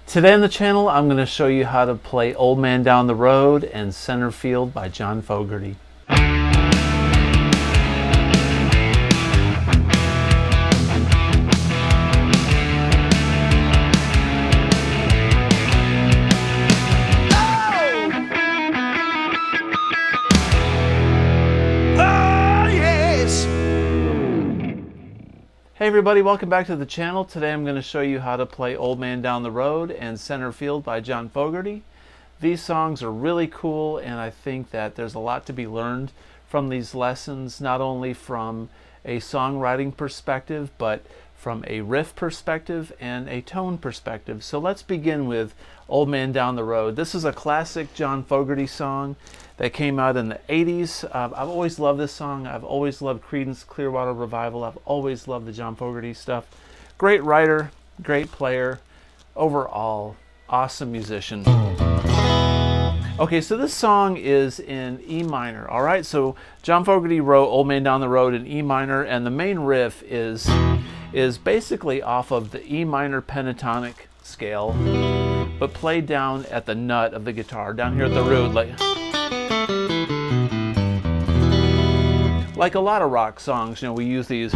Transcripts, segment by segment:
Today on the channel, I'm going to show you how to play Old Man Down the Road and Centerfield by John Fogerty. Hey everybody, welcome back to the channel. Today I'm going to show you how to play Old Man Down the Road and Centerfield by John Fogerty. These songs are really cool, and I think that there's a lot to be learned from these lessons, not only from a songwriting perspective, but from a riff perspective and a tone perspective. So let's begin with Old Man Down the Road. This is a classic John Fogerty song that came out in the 80s. I've always loved this song. I've always loved Creedence Clearwater Revival. I've always loved the John Fogerty stuff. Great writer, great player, overall awesome musician. Okay, so this song is in E minor, all right? So John Fogerty wrote Old Man Down the Road in E minor, and the main riff is basically off of the E minor pentatonic scale, but played down at the nut of the guitar, down here at the root, like a lot of rock songs. You know, we use these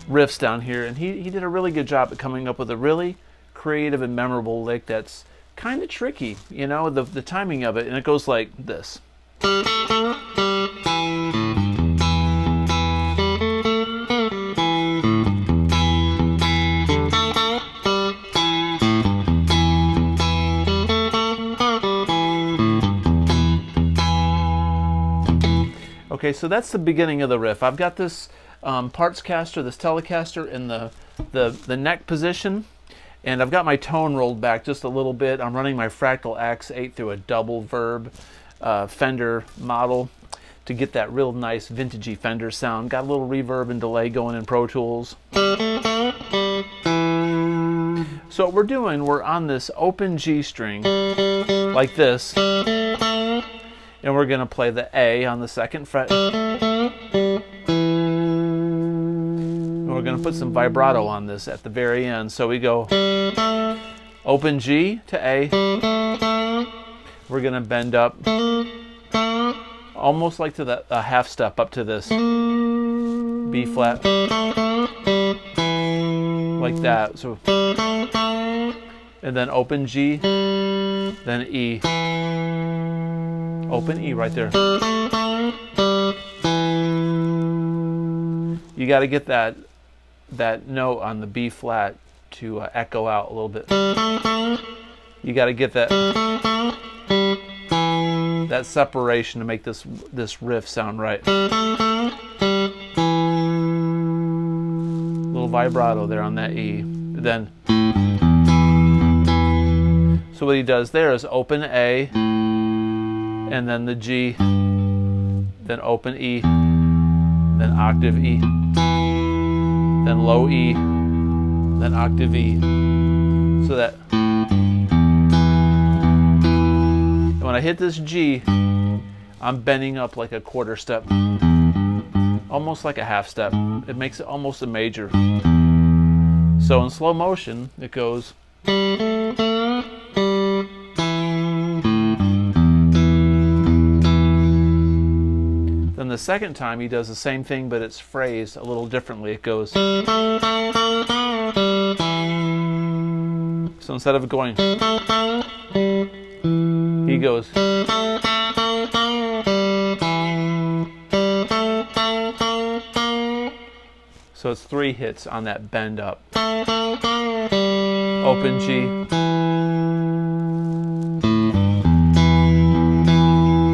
riffs down here, and he did a really good job at coming up with a really creative and memorable lick that's kind of tricky, you know, the timing of it, and it goes like this. Okay, so that's the beginning of the riff. I've got this parts caster, this Telecaster in the neck position, and I've got my tone rolled back just a little bit. I'm running my Fractal X8 through a double verb Fender model to get that real nice vintagey Fender sound. Got a little reverb and delay going in Pro Tools. So what we're doing, we're on this open G string like this, and we're going to play the A on the second fret. And we're going to put some vibrato on this at the very end. So we go open G to A. We're going to bend up almost like to a half step up to this B flat, like that. So, and then open G, then E. Open E right there. You got to get that note on the B flat to echo out a little bit. You got to get that separation to make this riff sound right. Little vibrato there on that E. Then, so what he does there is open A, and then the G, then open E, then octave E, then low E, then octave E. So that when I hit this G, I'm bending up like a quarter step, almost like a half step. It makes it almost a major. So in slow motion, it goes. Then the second time he does the same thing, but it's phrased a little differently. It goes. So instead of going, he goes. So it's 3 hits on that bend up. Open G.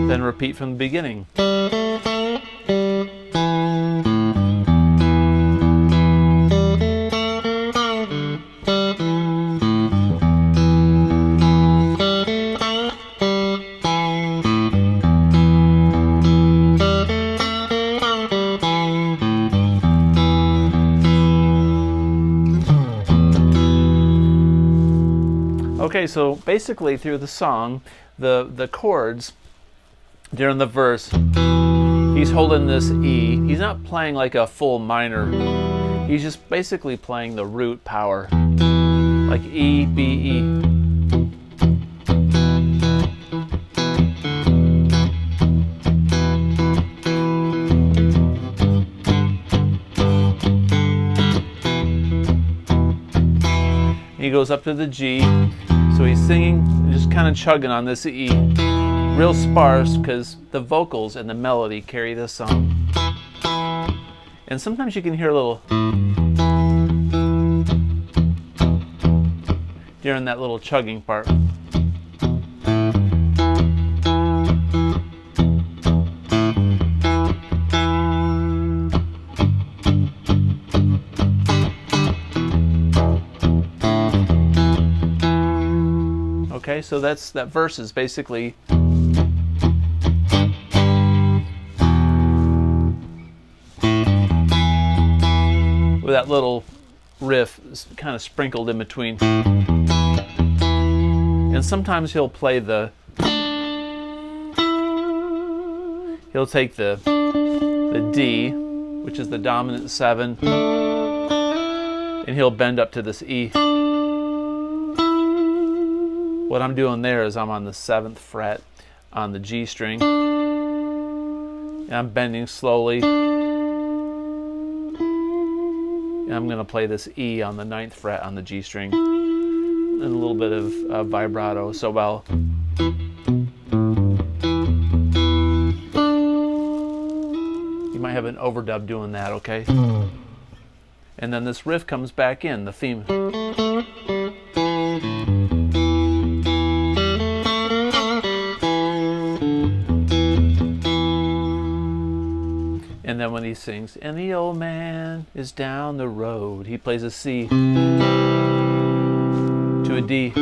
Then repeat from the beginning. Okay, so basically through the song, the chords during the verse, he's holding this E. He's not playing like a full minor. He's just basically playing the root power, like E, B, E. He goes up to the G, so he's singing, just kind of chugging on this E. Real sparse, because the vocals and the melody carry this song. And sometimes you can hear a little during that little chugging part. Okay, so that verse is basically with that little riff kind of sprinkled in between. And sometimes he'll play he'll take the D, which is the dominant 7, and he'll bend up to this E. What I'm doing there is I'm on the 7th fret on the G string, and I'm bending slowly, and I'm going to play this E on the 9th fret on the G string, and a little bit of vibrato. So while you might have an overdub doing that, okay? And then this riff comes back in, the theme. And then when he sings, and the old man is down the road, he plays a C to a D.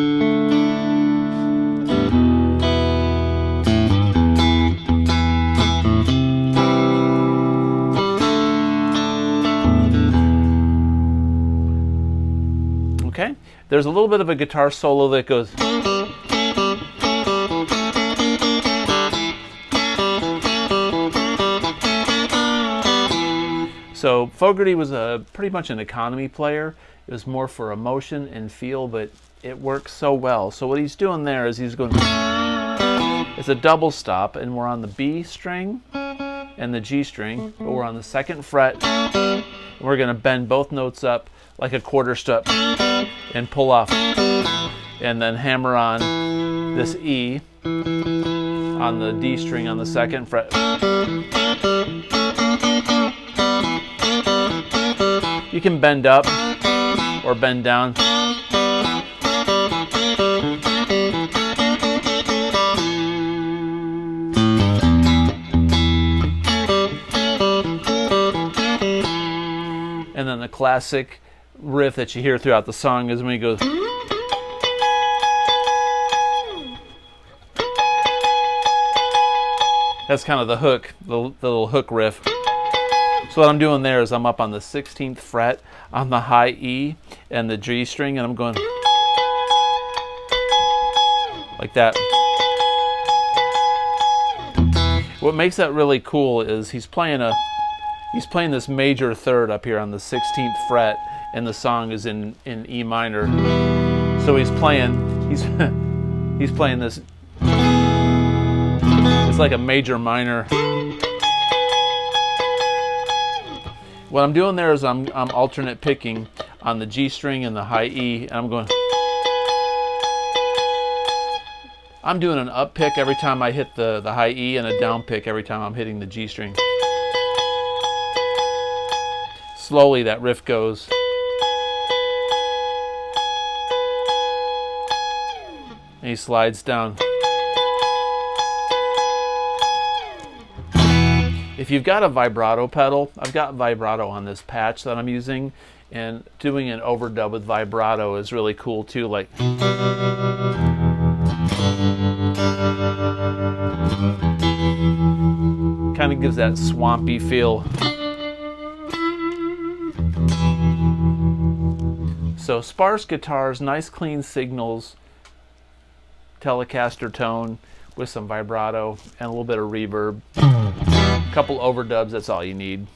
Okay? There's a little bit of a guitar solo that goes. So Fogerty was pretty much an economy player. It was more for emotion and feel, but it works so well. So what he's doing there is he's going, it's a double stop, and we're on the B string and the G string, but we're on the 2nd fret, and we're going to bend both notes up like a quarter step and pull off, and then hammer on this E on the D string on the 2nd fret. You can bend up or bend down. And then the classic riff that you hear throughout the song is when he goes. That's kind of the hook, the little hook riff. So what I'm doing there is I'm up on the 16th fret on the high E and the G string, and I'm going like that. What makes that really cool is he's playing this major 3rd up here on the 16th fret, and the song is in E minor. So he's playing this. It's like a major minor. What I'm doing there is I'm alternate picking on the G string and the high E, and I'm going. I'm doing an up pick every time I hit the high E, and a down pick every time I'm hitting the G string. Slowly that riff goes. And he slides down. If you've got a vibrato pedal, I've got vibrato on this patch that I'm using, and doing an overdub with vibrato is really cool too. Like, kind of gives that swampy feel. So sparse guitars, nice clean signals, Telecaster tone with some vibrato and a little bit of reverb. Couple overdubs, that's all you need.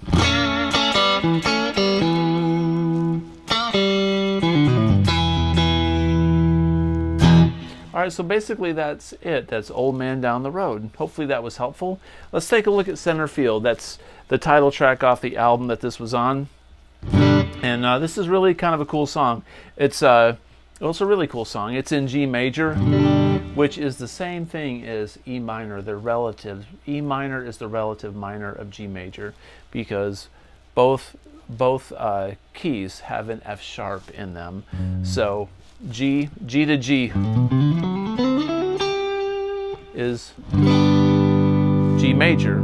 All right, so basically that's it. That's Old Man Down the Road. Hopefully that was helpful. Let's take a look at Centerfield. That's the title track off the album that this was on. And this is really kind of a cool song. It's a really cool song. It's in G major, which is the same thing as E minor. They're relatives. E minor is the relative minor of G major because both keys have an F sharp in them. So G to G is G major,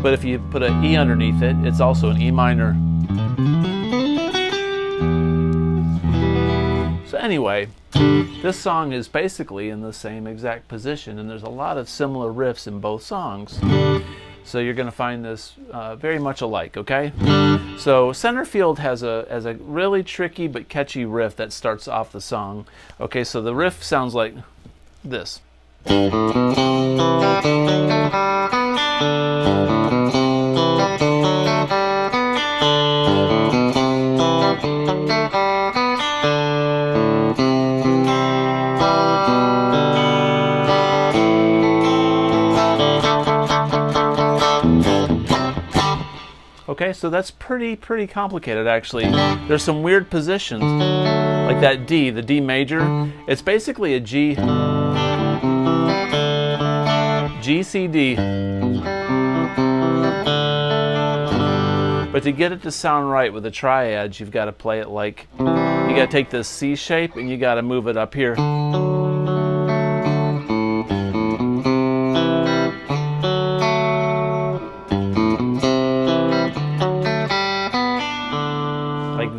but if you put an E underneath it, it's also an E minor. So anyway, this song is basically in the same exact position, and there's a lot of similar riffs in both songs. So you're going to find this very much alike, okay? So Centerfield has a really tricky but catchy riff that starts off the song. Okay, so the riff sounds like this. Okay, so that's pretty complicated actually. There's some weird positions, like that D, the D major. It's basically a G, C, D. But to get it to sound right with the triads, you've got to play it like, you got to take this C shape and you got to move it up here.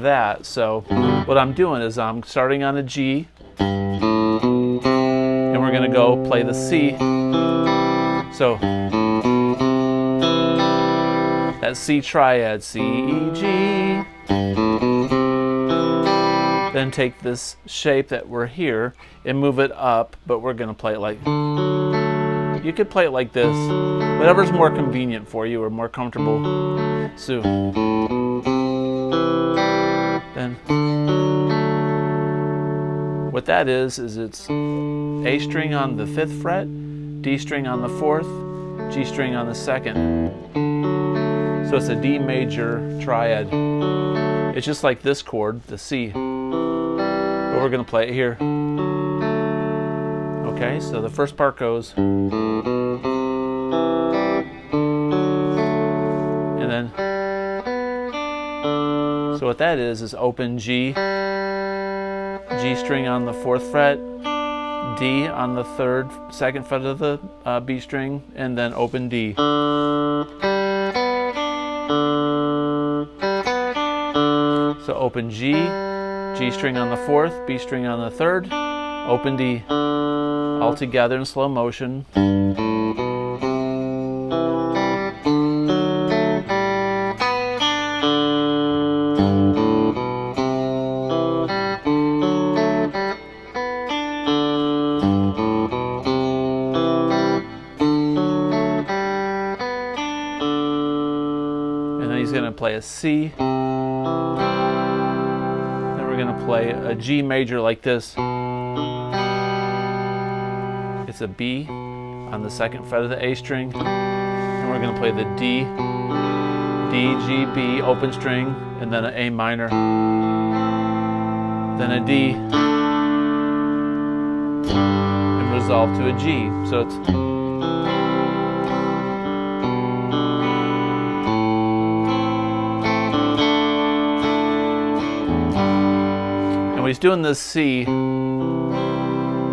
That. So what I'm doing is I'm starting on a G and we're going to go play the C. So that C triad, C, E, G. Then take this shape that we're here and move it up, but we're going to play it like, you could play it like this, whatever's more convenient for you or more comfortable. So then what that is it's A string on the 5th fret, D string on the 4th, G string on the 2nd. So it's a D major triad. It's just like this chord, the C, but we're going to play it here. Okay, so the first part goes, and then so what that is open G, G string on the 4th fret, D on the 3rd, 2nd fret of the B string, and then open D. So open G, G string on the 4th, B string on the 3rd, open D, all together in slow motion. He's going to play a C, then we're going to play a G major like this. It's a B on the 2nd fret of the A string, and we're going to play the D, D, G, B, open string, and then an A minor, then a D, and resolve to a G. So it's when he's doing this C, he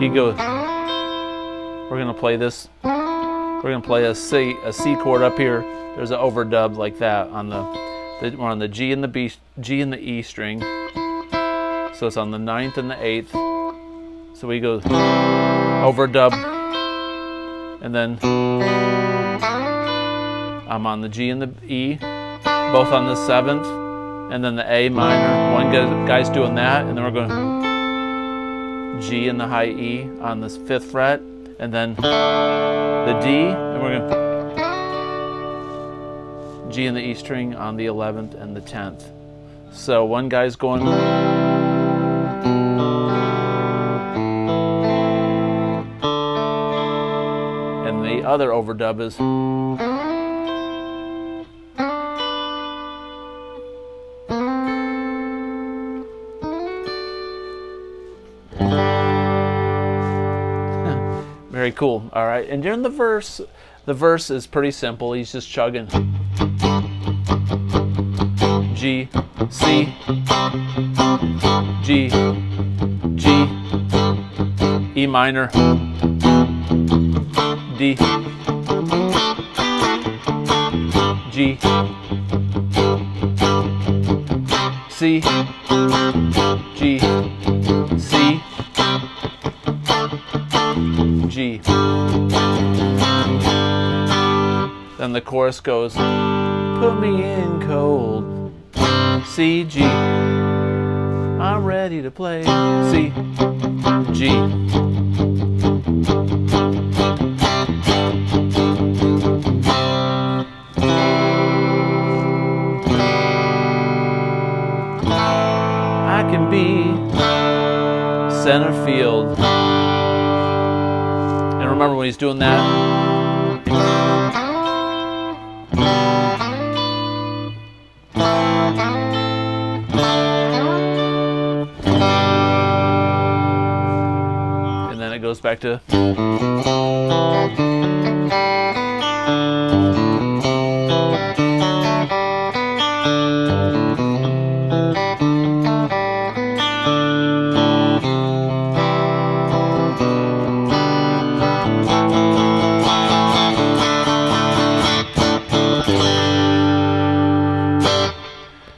goes, we're going to play this, we're going to play a C chord up here. There's an overdub like that on we're on the G and the B, G and the E string. So it's on the 9th and the 8th. So we go overdub, and then I'm on the G and the E, both on the 7th. And then the A minor, one guy's doing that, and then we're going G and the high E on the 5th fret, and then the D, and we're going G and the E string on the 11th and the 10th. So one guy's going, the other overdub is. Very cool. All right, and during the verse is pretty simple. He's just chugging G, C, G, G, E minor, D, G, C, G, C, G. Then the chorus goes, put me in cold, C, G, I'm ready to play, C, G. I can be Centerfield. And remember when he's doing that, and then it goes back to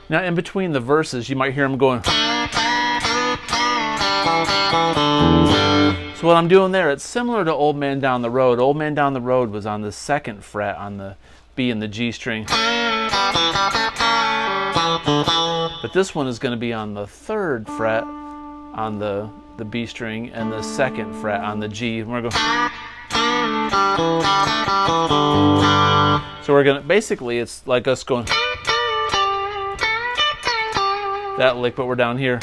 now in between the verses, you might hear him going. So what I'm doing there, it's similar to Old Man Down the Road. Old Man Down the Road was on the 2nd fret on the B and the G string. But this one is going to be on the 3rd fret on the B string and the 2nd fret on the G. And we're going. So we're going to, basically it's like us going that lick, but we're down here.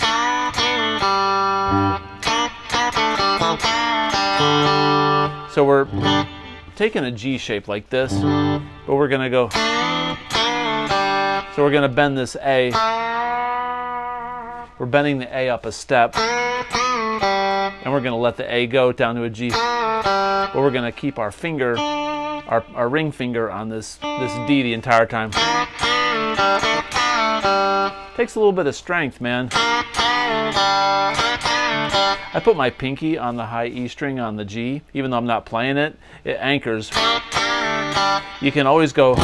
So we're taking a G shape like this, but we're going to go. So we're going to bend this A. We're bending the A up a step, and we're going to let the A go down to a G. But we're going to keep our finger, our ring finger on this D the entire time. Takes a little bit of strength, man. I put my pinky on the high E string on the G, even though I'm not playing it. It anchors. You can always go.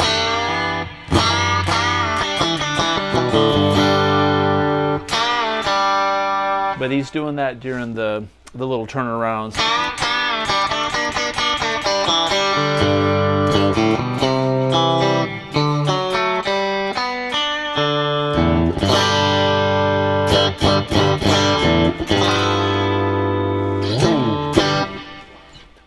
But he's doing that during the little turnarounds.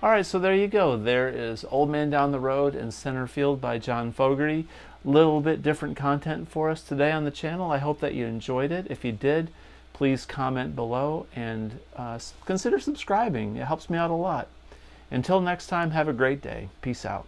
Alright, so there you go. There is Old Man Down the Road and Centerfield by John Fogerty. Little bit different content for us today on the channel. I hope that you enjoyed it. If you did, please comment below and consider subscribing. It helps me out a lot. Until next time, have a great day. Peace out.